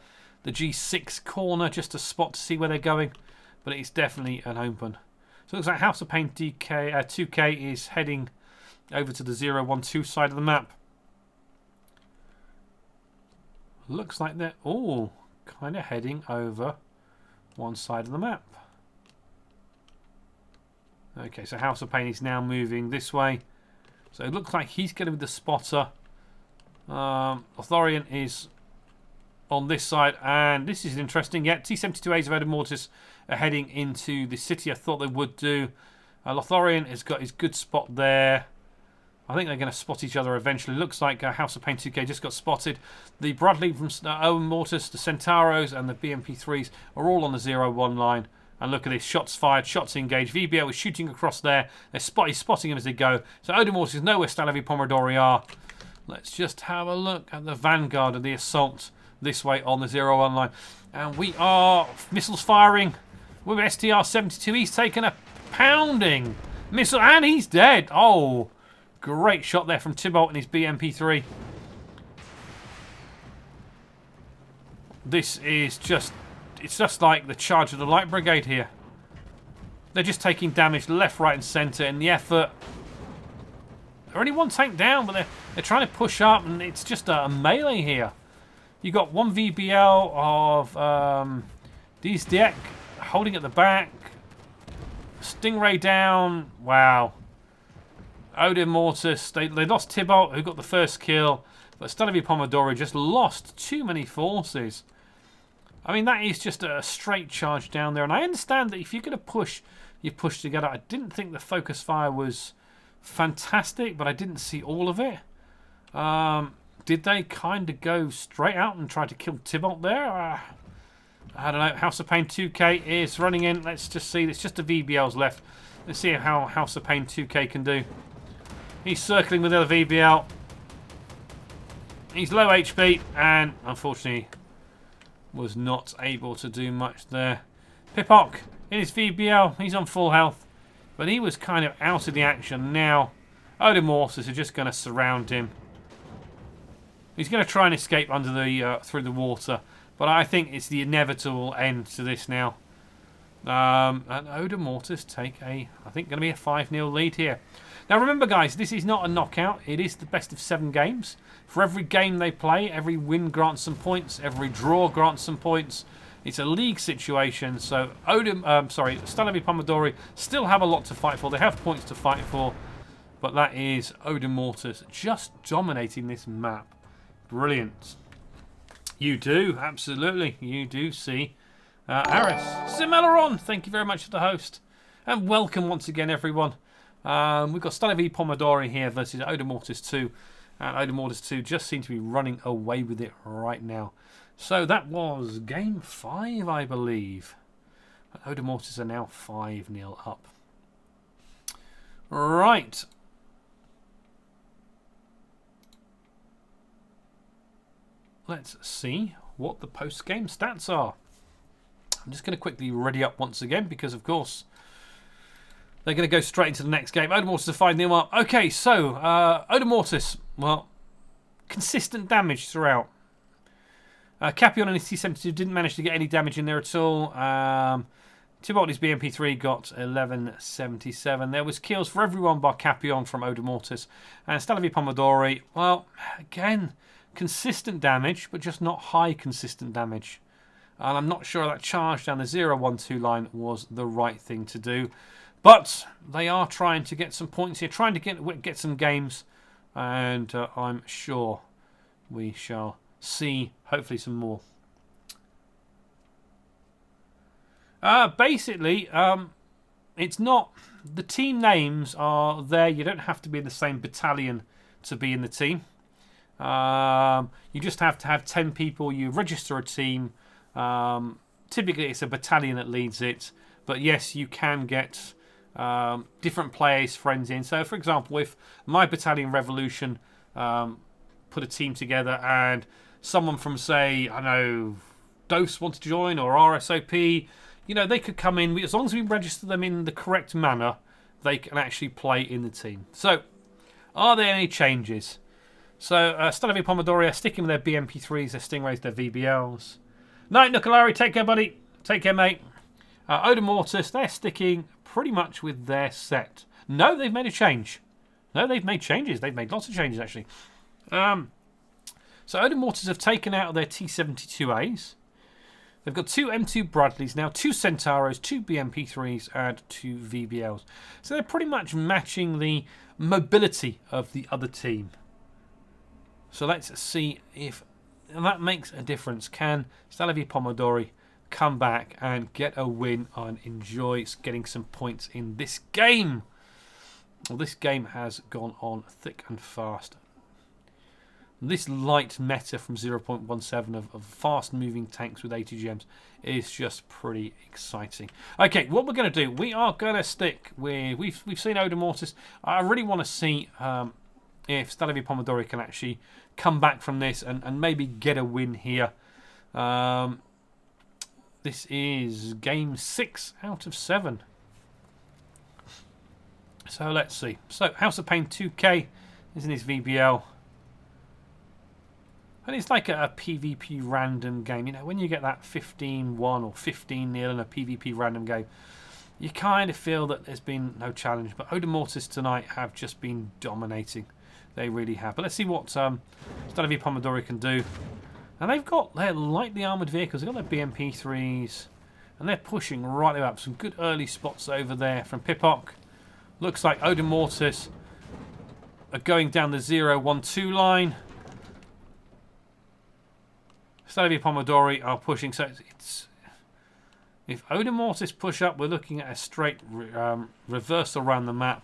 S1: G6 corner just to spot to see where they're going. But it's definitely an open. So it looks like House of Pain 2K is heading over to the 012 side of the map. Looks like they're all kind of heading over one side of the map. Okay, so House of Pain is now moving this way. So it looks like he's going to be the spotter. Lotharian is on this side, and this is interesting. Yeah, T72As of Mortis are heading into the city. I thought they would do. Lotharian has got his good spot there. I think they're going to spot each other eventually. Looks like House of Pain 2K just got spotted. The Bradley from Mortis, the Centauros, and the BMP3s are all on the 0-1 line. And look at this, shots fired, shots engaged. VBL is shooting across there. He's spotting him as they go. So Mortis know where Stalowe Poidory are. Let's just have a look at the vanguard of the assault this way on the 0-1 line. And we are missiles firing with STR-72. He's taken a pounding missile, and he's dead. Oh, great shot there from Tybalt and his BMP3. This is just... It's just like the charge of the Light Brigade here. They're just taking damage left, right and centre in the effort. They're only one tank down, but they're trying to push up, and it's just a melee here. You've got one VBL of Diek holding at the back. Stingray down. Wow. Mortis, they lost Tybalt, who got the first kill, but Stalowe Poidory just lost too many forces. I mean, that is just a straight charge down there, and I understand that if you're going to push, you push together. I didn't think the focus fire was fantastic, but I didn't see all of it. Did they kind of go straight out and try to kill Tybalt there? I don't know. House of Pain 2K is running in. Let's just see. It's just the VBLs left. Let's see how House of Pain 2K can do. He's circling with the other VBL. He's low HP, and unfortunately was not able to do much there. Pipok in his VBL. He's on full health, but he was kind of out of the action now. Mortis are just going to surround him. He's going to try and escape under the through the water, but I think it's the inevitable end to this now. And Mortis take I think going to be a 5-0 lead here. Now remember, guys, this is not a knockout. It is the best of 7 games. For every game they play, every win grants some points, every draw grants some points. It's a league situation, so Stalowe Poidory still have a lot to fight for. They have points to fight for, but that is Mortis just dominating this map. Brilliant. You do, absolutely. You do see Aris. Simeleron, thank you very much for the host. And welcome once again, everyone. We've got Stalowe Poidory here versus Mortis 2. And Mortis 2 just seem to be running away with it right now. So that was game 5, I believe. Mortis are now 5-0 up. Right. Let's see what the post-game stats are. I'm just going to quickly ready up once again because, of course, they're going to go straight into the next game. Odemortis are 5-0 up. Okay, so Odemortis, well, consistent damage throughout. Capion and his T72 didn't manage to get any damage in there at all. Tibolti's BMP3 got 1177. There was kills for everyone bar Capion from Odemortis. And Stalowe Poidory, well, again, consistent damage, but just not high consistent damage. And I'm not sure that charge down the 0-1-2 line was the right thing to do. But they are trying to get some points here, trying to get some games. And I'm sure we shall see, hopefully, some more. Basically, it's not... The team names are there. You don't have to be in the same battalion to be in the team. You just have to have 10 people. You register a team. Typically, it's a battalion that leads it. But yes, you can get different players, friends in. So, for example, if my battalion Revolution put a team together and someone from, say, I don't know, DOS wanted to join, or RSOP, you know, they could come in. As long as we register them in the correct manner, they can actually play in the team. So, are there any changes? So, Stalowe Poidory are sticking with their BMP3s, their Stingrays, their VBLs. Night, Nukalari, take care, buddy. Take care, mate. Odemortis, they're sticking pretty much with their set. No, they've made a change. No, they've made changes. They've made lots of changes, actually. So Odemortis have taken out their T72As. They've got 2 M2 Bradleys now, 2 Centauros, 2 BMP3s, and 2 VBLs. So they're pretty much matching the mobility of the other team. So let's see if that makes a difference. Can Stalowe Poidory come back and get a win and enjoy getting some points in this game? Well, this game has gone on thick and fast. This light meta from 0.17 of fast-moving tanks with ATGMs is just pretty exciting. Okay, what we're going to do, we are going to stick with... We've seen Odemortis. I really want to see if Stalowe Poidory can actually come back from this and maybe get a win here. This is game 6 out of 7. So let's see. So House of Pain 2K is in his VBL. And it's like a PvP random game. You know, when you get that 15-1 or 15-0 in a PvP random game, you kind of feel that there's been no challenge. But Odemortis tonight have just been dominating. They really have. But let's see what Stalowe Poidory can do. And they've got their lightly armoured vehicles. They've got their BMP3s. And they're pushing right up. Some good early spots over there from Pipok. Looks like Odemortis are going down the 0-1-2 line. Stalowe Poidory are pushing. So it's if Odemortis push up, we're looking at a straight reversal around the map.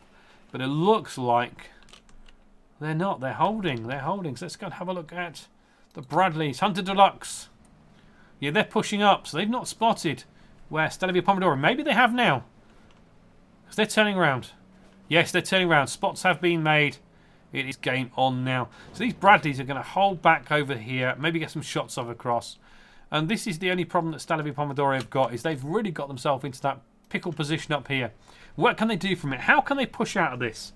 S1: But it looks like they're not. They're holding. They're holding. So let's go and have a look at the Bradleys. Hunter Deluxe. Yeah, they're pushing up. So they've not spotted where Stalowe Poidory. Maybe they have now. Because they're turning around. Yes, they're turning around. Spots have been made. It is game on now. So these Bradleys are going to hold back over here. Maybe get some shots off across. And this is the only problem that Stalowe Poidory have got. Is they've really got themselves into that pickle position up here. What can they do from it? How can they push out of this?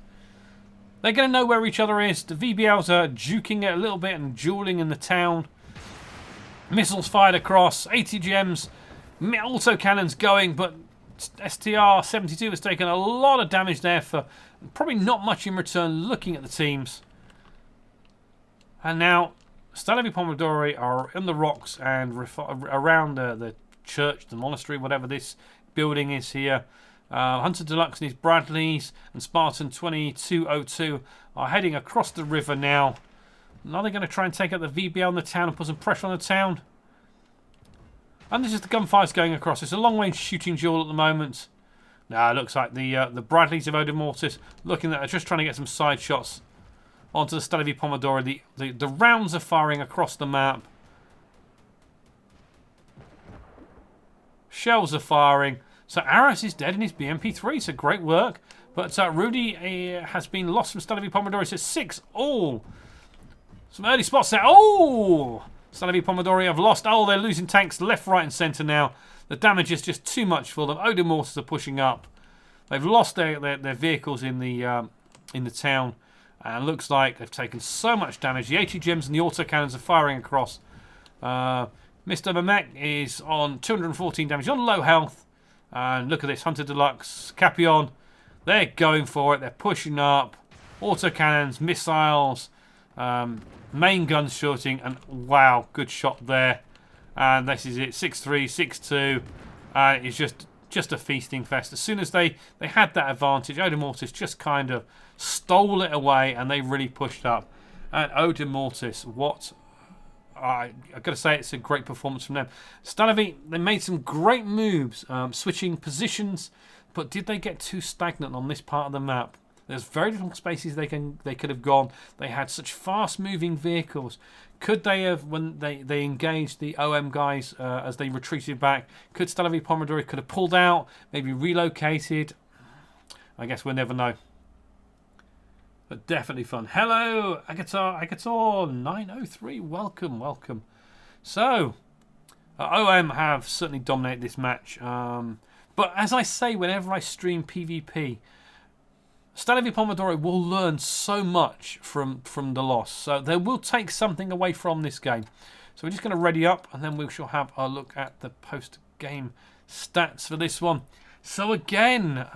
S1: They're going to know where each other is. The VBLs are juking it a little bit and dueling in the town. Missiles fired across. ATGMs. Autocannons going. But STR-72 has taken a lot of damage there for probably not much in return, looking at the teams. And now Stalowe Poidory are in the rocks and around the church, the monastery, whatever this building is here. Hunter Deluxe and his Bradleys and Spartan 2202 are heading across the river now. Are they going to try and take out the VBL in the town and put some pressure on the town? And this is the gunfires going across. It's a long-range shooting duel at the moment. Now it looks like the Bradleys of Odemortis looking at just trying to get some side shots onto the Stalowe Poidory. The rounds are firing across the map. Shells are firing. So Aras is dead in his BMP3. So great work. But Rudy has been lost from Stalowe Poidory. So 6 all. Some early spots there. Oh! Stalowe Poidory have lost. Oh, they're losing tanks left, right and centre now. The damage is just too much for them. OM2 are pushing up. They've lost their vehicles in the town. And looks like they've taken so much damage. The AT gems and the autocannons are firing across. Mr. Mamek is on 214 damage, on low health. And look at this, Hunter Deluxe, Capion. They're going for it. They're pushing up. Autocannons, missiles, main guns shooting. And wow, good shot there. And this is it, 6-3, 6-2. And it's just a feasting fest. As soon as they had that advantage, OM2 just kind of stole it away, and they really pushed up. And OM2, what I've got to say, it's a great performance from them. Stalowe, they made some great moves, switching positions, but did they get too stagnant on this part of the map? There's very little spaces they could have gone. They had such fast-moving vehicles. Could they have, when they engaged the OM guys as they retreated back, could Stalowe Poidory could have pulled out, maybe relocated? I guess we'll never know. But definitely fun. Hello, Agator 903. Welcome. So, OM have certainly dominated this match. But as I say, whenever I stream PvP, Stalowe Poidory will learn so much from the loss. So they will take something away from this game. So we're just going to ready up, and then we shall have a look at the post-game stats for this one. So again,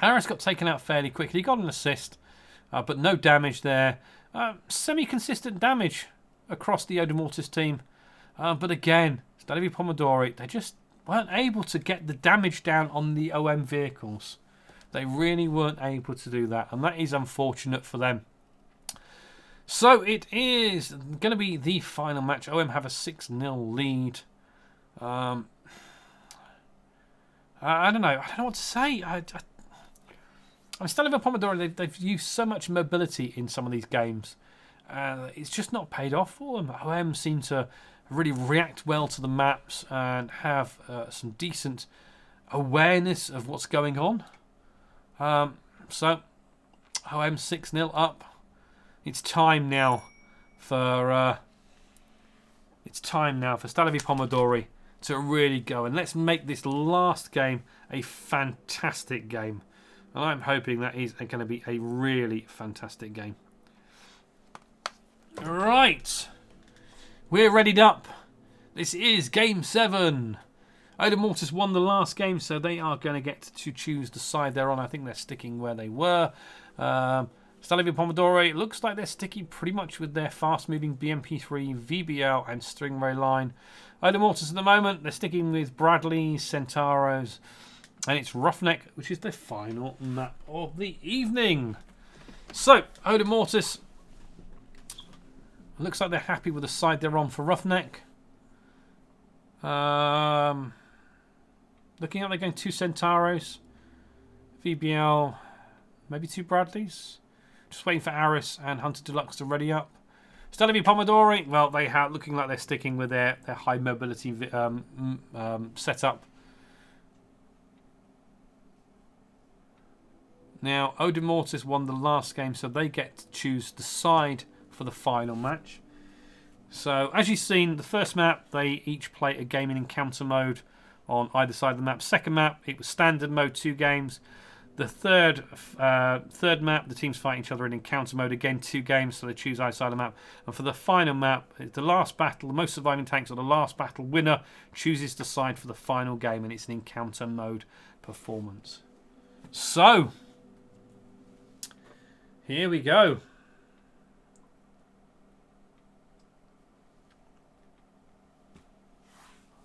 S1: Aris got taken out fairly quickly. He got an assist, but no damage there. Semi-consistent damage across the OM2 team. But again, Stalowe Poidory, they just weren't able to get the damage down on the OM vehicles. They really weren't able to do that, and that is unfortunate for them. So it is going to be the final match. OM have a 6-0 lead. I don't know what to say. Stalowe Poidory, they've used so much mobility in some of these games. It's just not paid off for them. OM seem to really react well to the maps and have some decent awareness of what's going on. So OM 6-0 up. It's time now for Stalowe Poidory to really go, and let's make this last game a fantastic game. And I'm hoping that is going to be a really fantastic game. Right, we're readied up. This is Game 7. OM2 won the last game, so they are going to get to choose the side they're on. I think they're sticking where they were. Stalowe Poidory, looks like they're sticking pretty much with their fast-moving BMP3, VBL, and Stingray line. OM2 at the moment, they're sticking with Bradleys, Centauros, and it's Roughneck, which is the final map of the evening. So, OM2, looks like they're happy with the side they're on for Roughneck. Looking at, they're going 2 Centauros, VBL, maybe 2 Bradleys. Just waiting for Aris and Hunter Deluxe to ready up. Stalowe Poidory, well, they have looking like they're sticking with their high mobility setup. Now, OM2 won the last game, so they get to choose the side for the final match. So, as you've seen, the first map, they each play a game in encounter mode on either side of the map. Second map, it was standard mode, 2 games. The third map, the teams fight each other in encounter mode, again 2 games, so they choose either side of the map. And for the final map, the last battle, the most surviving tanks, or the last battle winner chooses the side for the final game, and it's an encounter mode performance. So, here we go.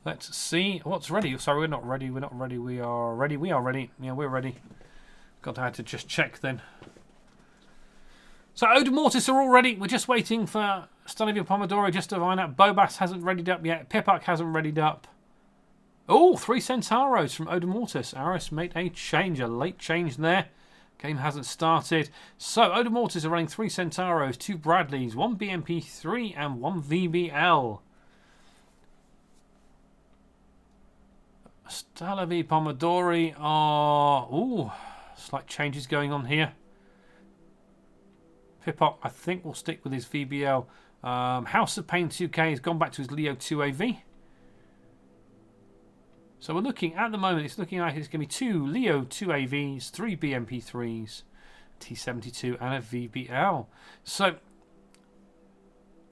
S1: Let's see what's ready. Sorry, we're not ready. We're not ready. We are ready. We are ready. Yeah, we're ready. Got to just check then. So OM2 are all ready. We're just waiting for Stalowe Poidory just to find out. Bobas hasn't readied up yet. Pipuk hasn't readied up. Oh, 3 Centauros from OM2. Aris made a change, a late change there. Game hasn't started. So OM2 are running 3 Centauros, 2 Bradleys, 1 BMP3 and 1 VBL. Stalowe Poidory are... Ooh, slight changes going on here. Pipuk, I think, will stick with his VBL. House of Pain 2K has gone back to his Leo 2AV. So we're looking, at the moment, it's looking like it's going to be 2 Leo 2AVs, 3 BMP3s, T72 and a VBL. So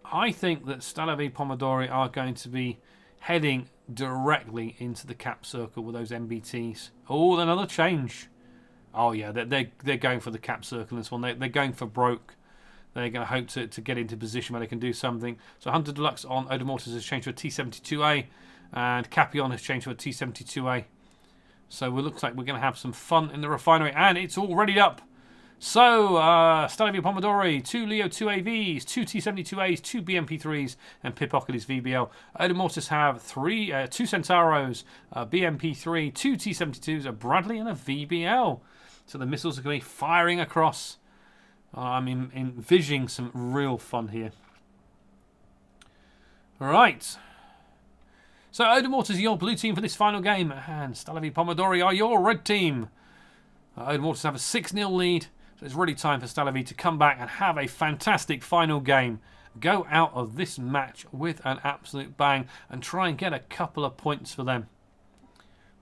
S1: I think that Stalowe Poidory are going to be heading directly into the cap circle with those MBTs. Oh, another change. Oh yeah, they're going for the cap circle in this one. They're going for broke. They're going to hope to get into position where they can do something. So Hunter Deluxe on Odomortis has changed to a T72A. And Capion has changed to a T72A. So it looks like we're going to have some fun in the refinery. And it's all readied up. So, Stalowe Poidory, 2 Leo 2AVs, 2 T72As, 2 BMP3s, and Pipock at his VBL. Odomortis have 2 Centauros, a BMP3, 2 T72s, a Bradley, and a VBL. So the missiles are going to be firing across. I'm envisioning some real fun here. All right. So Odomortis is your blue team for this final game, and Stalowe Poidory are your red team. Odomortis have a 6-0 lead, so it's really time for Stalowe to come back and have a fantastic final game. Go out of this match with an absolute bang and try and get a couple of points for them.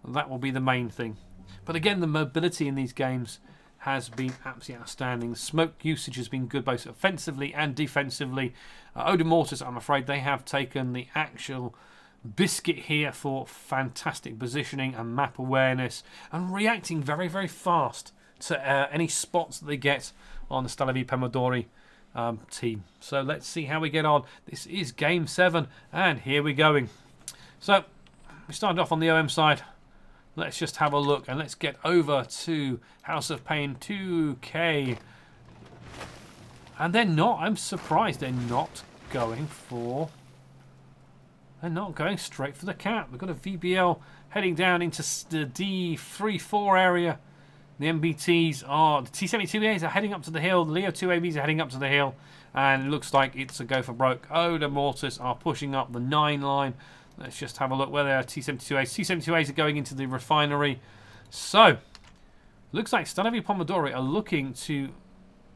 S1: That will be the main thing. But again, the mobility in these games has been absolutely outstanding. Smoke usage has been good both offensively and defensively. Odomortis, I'm afraid they have taken the actual biscuit here for fantastic positioning and map awareness and reacting very, very fast to any spots that they get on the Stalowe Poidory team. So let's see how we get on. This is game 7 and here we're going. So we started off on the OM side. Let's just have a look and let's get over to House of Pain 2K. And they're not, I'm surprised they're not going for... They're not going straight for the cap. We've got a VBL heading down into the D3-4 area. The MBTs are... The T72As are heading up to the hill. The Leo 2AVs are heading up to the hill. And it looks like it's a go for broke. Odomortis are pushing up the 9 line. Let's just have a look where they are. T72As. T72As are going into the refinery. So, looks like Stalowe Poidory are looking to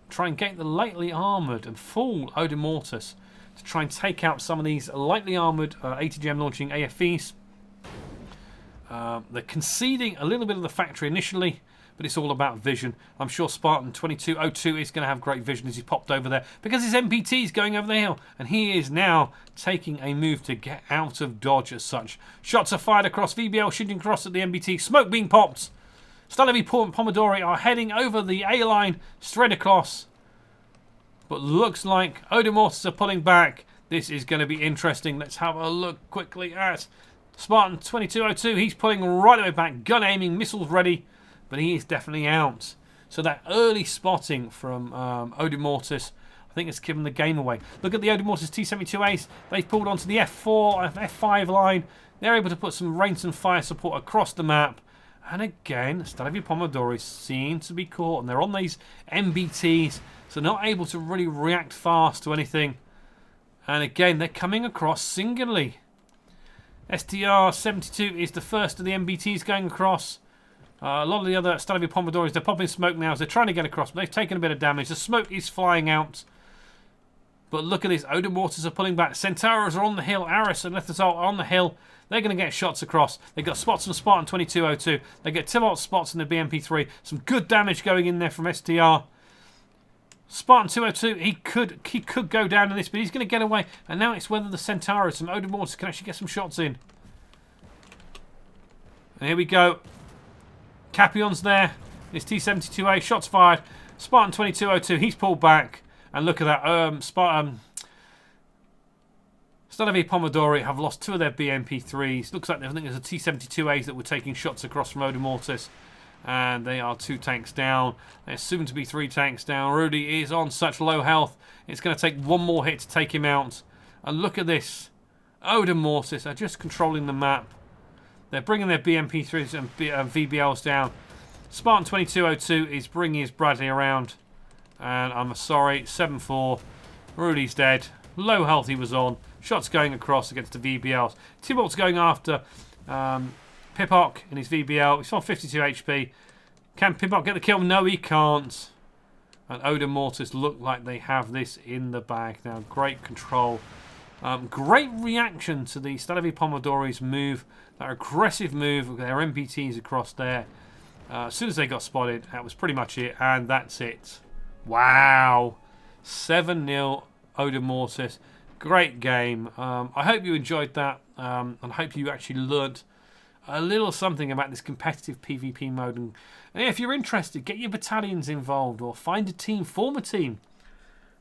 S1: try and get the lightly armoured and full Odomortis to try and take out some of these lightly armoured ATGM launching AFVs. They're conceding a little bit of the factory initially, but it's all about vision. I'm sure Spartan 2202 is going to have great vision as he popped over there because his MPT is going over the hill and he is now taking a move to get out of dodge as such. Shots are fired across, VBL shooting across at the MBT, smoke being popped. Stalowe Poidory are heading over the A line straight across. But looks like Odomortis are pulling back. This is going to be interesting. Let's have a look quickly at Spartan 2202. He's pulling right away back. Gun aiming, missiles ready. But he is definitely out. So that early spotting from Odomortis, I think it's given the game away. Look at the Odomortis T72As. They've pulled onto the F4, F5 line. They're able to put some range and fire support across the map. And again, Stalowe Poidory seem to be caught. And they're on these MBTs. So not able to really react fast to anything. And again, they're coming across singularly. STR-72 is the first of the MBTs going across. A lot of the other Stalowe Poidory, they're popping smoke now as they're trying to get across. But they've taken a bit of damage. The smoke is flying out. But look at this. Odomortis are pulling back. Centauros are on the hill. Aris and Lethazol are on the hill. They're going to get shots across. They've got spots from Spartan 2202. They get Tibalt spots in the BMP3. Some good damage going in there from STR. Spartan 202, he could go down in this, but he's going to get away. And now it's whether the Centauros and Odomortis can actually get some shots in. And here we go. Capion's there. It's T72A. Shots fired. Spartan 2202, he's pulled back. And look at that. Stalowe Poidory have lost 2 of their BMP3s. Looks like I think there's a T72As that were taking shots across from Odomortis. And they are 2 tanks down. There's soon to be 3 tanks down. Rudy is on such low health. It's going to take one more hit to take him out. And look at this. Odomortis are just controlling the map. They're bringing their BMP3s and VBLs down. Spartan 2202 is bringing his Bradley around. And I'm sorry, 7-4. Rudy's dead. Low health he was on. Shots going across against the VBLs. Tybalt's going after Pipock in his VBL. He's on 52 HP. Can Pipock get the kill? No, he can't. And Odom Mortis look like they have this in the bag now. Great control. Great reaction to the Stalowe Poidory's move. That aggressive move with their MPTs across there. As soon as they got spotted, that was pretty much it. And that's it. Wow. 7-0 Odom Mortis. Great game. I hope you enjoyed that. And I hope you actually learnt a little something about this competitive PvP mode. And if you're interested, get your battalions involved or find a team, form a team.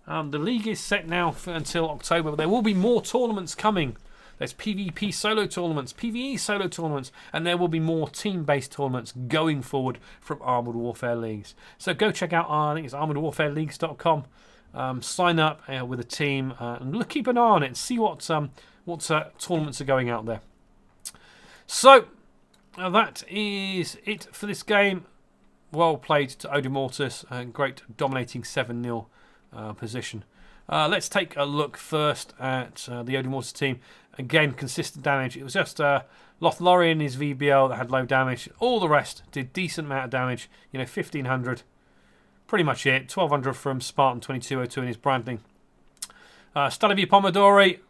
S1: The league is set now until October, but there will be more tournaments coming. There's PvP solo tournaments, PvE solo tournaments, and there will be more team-based tournaments going forward from Armoured Warfare Leagues. So go check out, I think it's armouredwarfareleagues.com. Sign up with a team and keep an eye on it and see what tournaments are going out there. So that is it for this game. Well played to Odom Mortis, great dominating 7-0 position. Let's take a look first at the Odom Mortis team. Again, consistent damage. It was just Lothlorien, his VBL, that had low damage. All the rest did decent amount of damage. 1,500. Pretty much it. 1,200 from Spartan 2202 in his branding. Stalowe Poidory.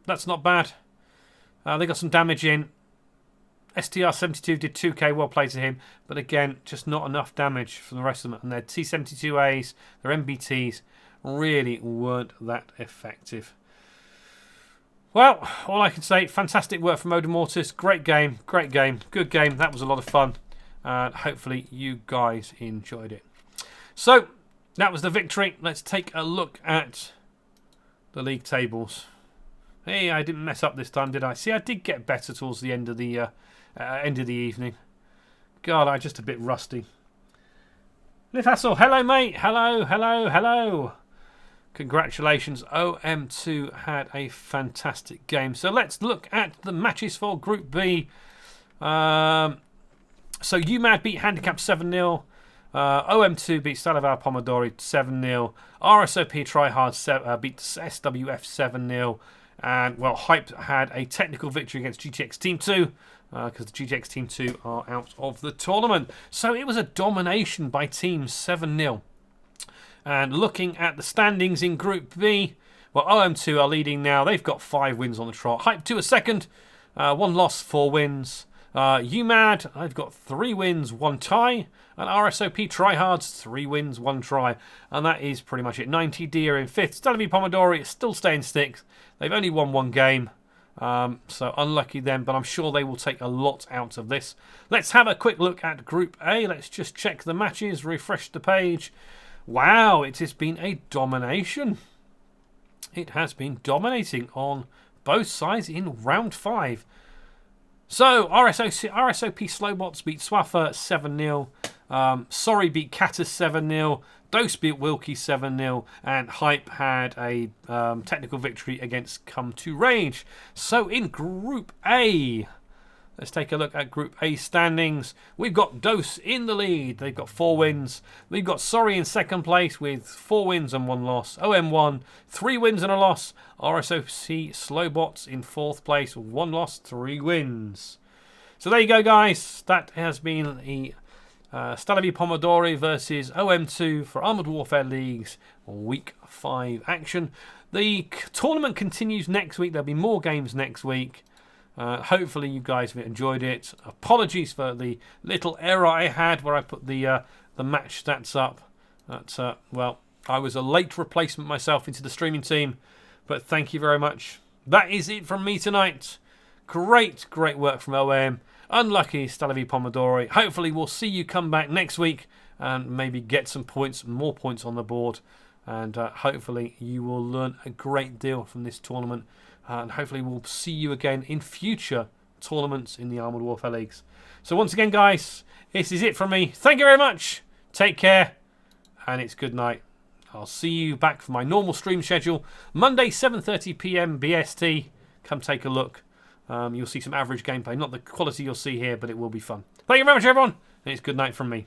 S1: That's not bad. They got some damage in. STR-72 did 2k, well played to him. But again, just not enough damage from the rest of them. And their T-72As, their MBTs, really weren't that effective. Well, all I can say, fantastic work from Odom Mortis. Great game, good game. That was a lot of fun. Hopefully you guys enjoyed it. So, that was the victory. Let's take a look at the league tables. Hey, I didn't mess up this time, did I? See, I did get better towards the end of the evening. God, I'm just a bit rusty. Liv Hassel, hello, mate. Hello. Congratulations. OM2 had a fantastic game. So let's look at the matches for Group B. So UMAD beat Handicap 7-0. OM2 beat Stalowe Poidory 7-0. RSOP Tryhard beat SWF 7-0. And, well, Hype had a technical victory against GTX Team 2 because the GTX Team 2 are out of the tournament. So it was a domination by Team 7-0. And looking at the standings in Group B, well, OM2 are leading now. They've got 5 wins on the trot. Hype 2 are second, 1 loss, 4 wins. UMAD, I've got 3 wins, 1 tie. And RSOP Tryhards, 3 wins, 1 try. And that is pretty much it. 90D are in 5th. Stalowe Poidory is still staying 6th. They've only won 1 game. So unlucky them, but I'm sure they will take a lot out of this. Let's have a quick look at Group A. Let's just check the matches, refresh the page. Wow, it has been a domination. It has been dominating on both sides in round 5. So, RSOP Slowbots beat Swaffer 7-0. Sorry beat Catus 7-0. Dose beat Wilkie 7-0. And Hype had a technical victory against Come to Rage. So, in Group A, let's take a look at Group A standings. We've got Dose in the lead. They've got 4 wins. We've got Sorry in second place with 4 wins and 1 loss. OM1, 3 wins and a loss. RSOC Slowbots in 4th place, 1 loss, 3 wins. So there you go, guys. That has been the Stalowe Poidory versus OM2 for Armoured Warfare League's Week 5 action. The tournament continues next week. There'll be more games next week. Hopefully you guys have enjoyed it. Apologies for the little error I had where I put the match stats up. Well, I was a late replacement myself into the streaming team, but thank you very much. That is it from me tonight. Great work from OM. Unlucky Stalowe Poidory. Hopefully we'll see you come back next week and maybe get some points, more points on the board. And hopefully you will learn a great deal from this tournament. And hopefully we'll see you again in future tournaments in the Armoured Warfare Leagues. So once again, guys, this is it from me. Thank you very much. Take care. And it's good night. I'll see you back for my normal stream schedule. Monday, 7:30 PM BST. Come take a look. You'll see some average gameplay. Not the quality you'll see here, but it will be fun. Thank you very much, everyone. And it's good night from me.